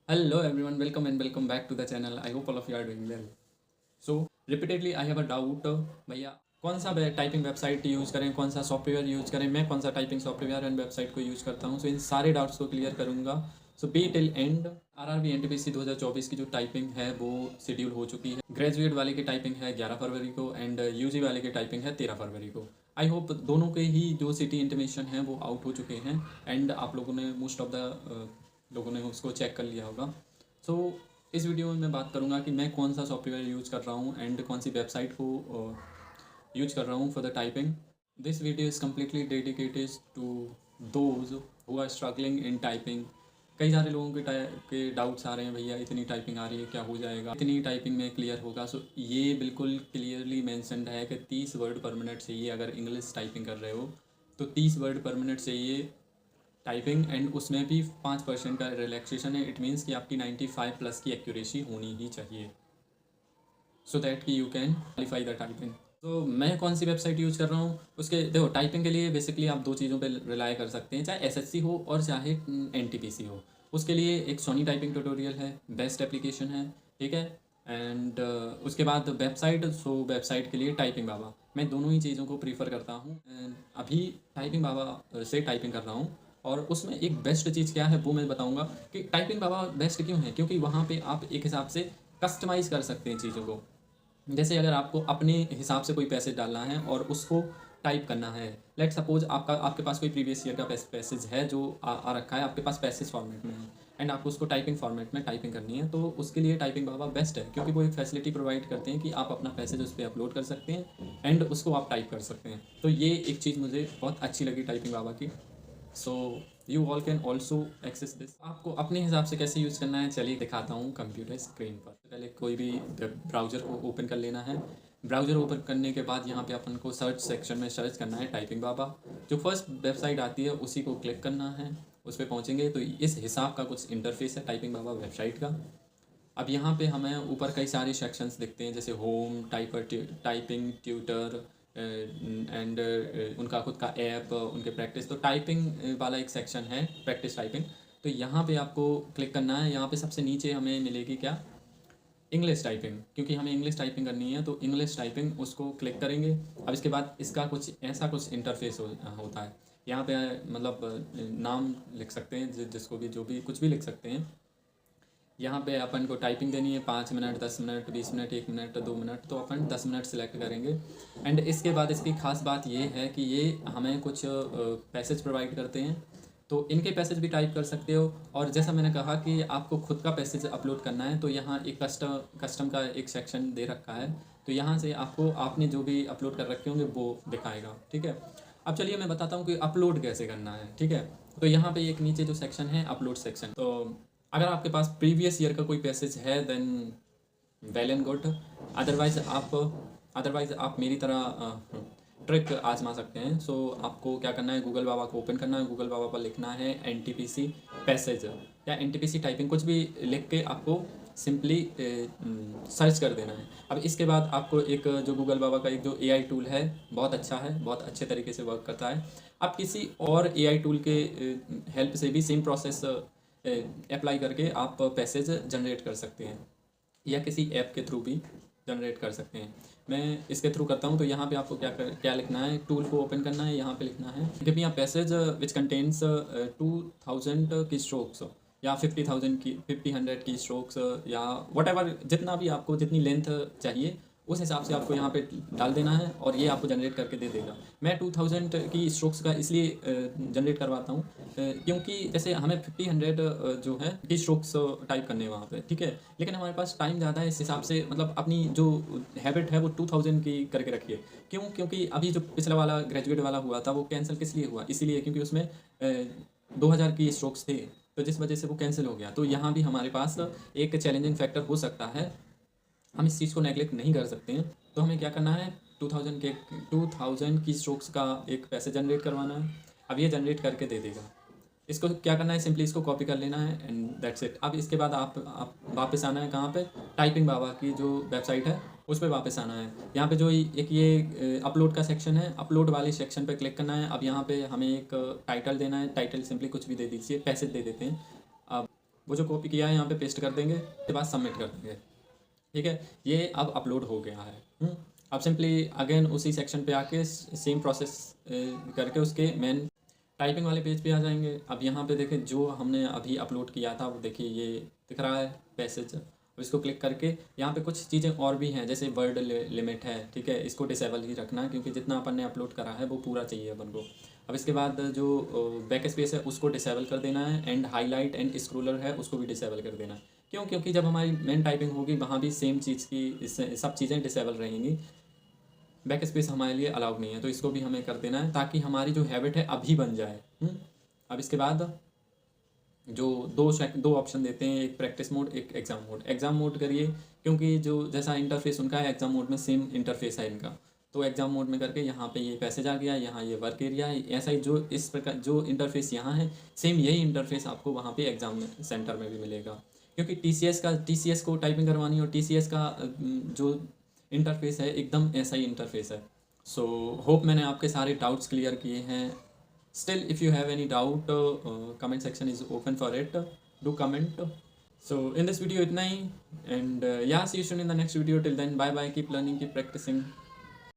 Hello everyone, welcome and welcome back to the channel. I hope all of you are doing well. So repeatedly I have a doubt, भैया कौन सा typing website use करें, कौन सा software use करें, मैं कौन सा टाइपिंग सॉफ्टवेयर एंड वेबसाइट को यूज़ करता हूँ. सो इन सारे डाउट्स को क्लियर करूँगा. So be till end. RRB NTPC 2024 की जो टाइपिंग है वो शेड्यूल हो चुकी है. ग्रेजुएट वाले की टाइपिंग है 11 फरवरी को एंड यूजी वाले की टाइपिंग है 13 फरवरी को. आई होप दोनों के ही जो सिटी इंटीमेशन है वो आउट हो चुके हैं एंड आप लोगों ने मोस्ट ऑफ द लोगों ने उसको चेक कर लिया होगा. सो इस वीडियो में मैं बात करूंगा कि मैं कौन सा सॉफ्टवेयर यूज़ कर रहा हूँ एंड कौन सी वेबसाइट को यूज कर रहा हूँ for the typing. This video is completely dedicated to those who are struggling in typing. कई सारे लोगों के डाउट्स आ रहे हैं, भैया इतनी टाइपिंग आ रही है, क्या हो जाएगा, इतनी टाइपिंग में क्लियर होगा. सो ये बिल्कुल क्लियरली मैंशनड है कि 30 वर्ड पर मिनट चाहिए. अगर इंग्लिश टाइपिंग कर रहे हो तो 30 वर्ड पर मिनट चाहिए टाइपिंग एंड उसमें भी 5% का रिलैक्सेशन है. इट मीन्स कि आपकी 95 प्लस की एक्यूरेसी होनी ही चाहिए सो दैट कि you can qualify the typing. तो मैं कौन सी वेबसाइट यूज़ कर रहा हूँ उसके देखो, टाइपिंग के लिए बेसिकली आप दो चीज़ों पे रिलाई कर सकते हैं, चाहे एसएससी हो और चाहे एनटीपीसी हो. उसके लिए एक सोनी टाइपिंग ट्यूटोरियल है, बेस्ट एप्लीकेशन है, ठीक है. एंड उसके बाद वेबसाइट, सो वेबसाइट के लिए टाइपिंग बाबा. मैं दोनों ही चीज़ों को प्रीफर करता हूँ. अभी टाइपिंग बाबा से टाइपिंग कर रहा हूँ और उसमें एक बेस्ट चीज़ क्या है वो मैं बताऊँगा कि टाइपिंग बाबा बेस्ट क्यों है. क्योंकि वहाँ पे आप एक हिसाब से कस्टमाइज़ कर सकते हैं चीज़ों को. जैसे अगर आपको अपने हिसाब से कोई पैसेज डालना है और उसको टाइप करना है, लेट सपोज आपके पास कोई प्रीवियस ईयर का पैसेज है जो आ रखा है आपके पास पैसेज फॉर्मेट में है एंड आपको उसको टाइपिंग फॉर्मेट में टाइपिंग करनी है, तो उसके लिए टाइपिंग बाबा बेस्ट है. क्योंकि वो एक फैसिलिटी प्रोवाइड करते हैं कि आप अपना पैसेज उस पर अपलोड कर सकते हैं एंड उसको आप टाइप कर सकते हैं. तो ये एक चीज़ मुझे बहुत अच्छी लगी टाइपिंग बाबा की. So you all can also access this. आपको अपने हिसाब से कैसे यूज़ करना है चलिए दिखाता हूँ कंप्यूटर स्क्रीन पर. पहले कोई भी ब्राउज़र को ओपन कर लेना है. ब्राउज़र ओपन करने के बाद यहाँ पे अपन को सर्च सेक्शन में सर्च करना है टाइपिंग बाबा. जो फर्स्ट वेबसाइट आती है उसी को क्लिक करना है. उस पर पहुँचेंगे तो इस हिसाब का कुछ इंटरफेस है टाइपिंग बाबा वेबसाइट का. अब यहाँ पे हमें ऊपर कई सारे सेक्शंस दिखते हैं, जैसे होम, टाइपिंग ट्यूटर एंड उनका खुद का ऐप, उनके प्रैक्टिस. तो टाइपिंग वाला एक सेक्शन है प्रैक्टिस टाइपिंग. तो यहाँ पे आपको क्लिक करना है. यहाँ पे सबसे नीचे हमें मिलेगी क्या, इंग्लिश टाइपिंग. क्योंकि हमें इंग्लिश टाइपिंग करनी है तो इंग्लिश टाइपिंग उसको क्लिक करेंगे. अब इसके बाद इसका कुछ ऐसा कुछ इंटरफेस होता है. यहाँ पे मतलब नाम लिख सकते हैं, जिसको भी जो भी कुछ भी लिख सकते हैं. यहाँ पे अपन को टाइपिंग देनी है 5 minute, 10 minute, 20 minute, 1 minute, 2 minute. तो अपन 10 मिनट सेलेक्ट करेंगे. एंड इसके बाद इसकी खास बात ये है कि ये हमें कुछ पैसेज प्रोवाइड करते हैं. तो इनके पैसेज भी टाइप कर सकते हो. और जैसा मैंने कहा कि आपको खुद का पैसेज अपलोड करना है तो यहाँ एक कस्टम का एक सेक्शन दे रखा है. तो यहाँ से आपको आपने जो भी अपलोड कर रखे होंगे वो दिखाएगा, ठीक है. अब चलिए मैं बताता हूँ कि अपलोड कैसे करना है, ठीक है. तो यहाँ पे एक नीचे जो सेक्शन है अपलोड सेक्शन. तो अगर आपके पास प्रीवियस ईयर का कोई पैसेज है then well and good. Otherwise आप मेरी तरह ट्रिक आजमा सकते हैं. सो आपको क्या करना है, गूगल बाबा को ओपन करना है. गूगल बाबा पर लिखना है एनटीपीसी पैसेज या एनटीपीसी टाइपिंग, कुछ भी लिख के आपको सिंपली सर्च कर देना है. अब इसके बाद आपको एक जो गूगल बाबा का एक जो एआई टूल है बहुत अच्छा है, बहुत अच्छे तरीके से वर्क करता है. आप किसी और एआई टूल के हेल्प से भी सेम प्रोसेस अप्लाई करके आप पैसेज जनरेट कर सकते हैं या किसी ऐप के थ्रू भी जनरेट कर सकते हैं. मैं इसके थ्रू करता हूँ. तो यहाँ पे आपको क्या लिखना है, टूल को ओपन करना है. यहाँ पे लिखना है give me a passage which contains 2000 की स्ट्रोक्स या 50,000 की 50 की स्ट्रोक्स या वट एवर, जितना भी आपको जितनी लेंथ चाहिए उस हिसाब से आपको यहाँ पे डाल देना है और ये आपको जनरेट करके दे देगा. मैं 2000 की स्ट्रोक्स का इसलिए जनरेट करवाता हूँ क्योंकि जैसे हमें 50 जो है की स्ट्रोक्स टाइप करने हैं वहाँ पे, ठीक है. लेकिन हमारे पास टाइम ज़्यादा है, इस हिसाब से मतलब अपनी जो हैबिट है वो 2000 की करके रखिए. क्यों, क्योंकि अभी जो पिछला वाला ग्रेजुएट वाला हुआ था वो कैंसिल किस लिए हुआ, इसीलिए क्योंकि उसमें 2000 की स्ट्रोक्स थे तो जिस वजह से वो कैंसिल हो गया. तो यहाँ भी हमारे पास एक चैलेंजिंग फैक्टर हो सकता है, हम इस चीज़ को नेगलेक्ट नहीं कर सकते हैं. तो हमें क्या करना है, 2000 की स्ट्रोक्स का एक पैसे जनरेट करवाना है. अब ये जनरेट करके दे देगा. इसको क्या करना है, सिंपली इसको कॉपी कर लेना है एंड दैट्स इट. अब इसके बाद आप वापस आना है कहाँ पे, टाइपिंग बाबा की जो वेबसाइट है उस पर वापस आना है. यहाँ पे जो एक ये अपलोड का सेक्शन है, अपलोड वाले सेक्शन पे क्लिक करना है. अब यहाँ पे हमें एक टाइटल देना है. टाइटल सिंपली कुछ भी दे दीजिए, पैसेज दे देते हैं. अब वो जो कॉपी किया है यहाँ पे पेस्ट कर देंगे, उसके बाद सबमिट कर देंगे। ठीक है, ये अब अपलोड हो गया है। अब सिंपली अगेन उसी सेक्शन पे आके सेम प्रोसेस करके उसके मेन टाइपिंग वाले पेज पे आ जाएंगे। अब यहाँ पे देखें जो हमने अभी अपलोड किया था वो देखिए ये दिख रहा है पैसेज। अब इसको क्लिक करके यहाँ पे कुछ चीज़ें और भी हैं, जैसे वर्ड लिमिट है। ठीक है, इसको डिसेबल ही रखना क्योंकि जितना अपन ने अपलोड करा है वो पूरा चाहिए अपन को। अब इसके बाद जो बैक स्पेस है उसको डिसेबल कर देना है, एंड हाईलाइट एंड स्क्रोलर है उसको भी डिसेबल कर देना है। क्यों? क्योंकि जब हमारी मेन टाइपिंग होगी वहाँ भी सेम चीज़ की सब चीज़ें डिसेबल रहेंगी, बैक स्पेस हमारे लिए अलाउड नहीं है, तो इसको भी हमें कर देना है ताकि हमारी जो हैबिट है अभी बन जाए। अब इसके बाद जो दो ऑप्शन देते हैं, एक प्रैक्टिस मोड एक एग्ज़ाम मोड। एग्ज़ाम मोड करिए क्योंकि जो जैसा इंटरफेस उनका है एग्ज़ाम मोड में सेम इंटरफेस है इनका, तो एग्ज़ाम मोड में करके यहाँ पे ये पैसेज आ गया, यहाँ ये वर्क एरिया है। ऐसा ही जो इस प्रकार जो इंटरफेस यहाँ है सेम यही इंटरफेस आपको वहाँ पे एग्ज़ाम सेंटर में भी मिलेगा, क्योंकि टीसीएस को टाइपिंग करवानी और टीसीएस का जो इंटरफेस है एकदम ऐसा ही इंटरफेस है। सो होप मैंने आपके सारे डाउट्स क्लियर किए हैं। Still, if you have any doubt, comment section is open for it. Do comment. So in this video इतना ही, and yeah, see you soon in the next video. Till then, bye bye. Keep learning, keep practicing.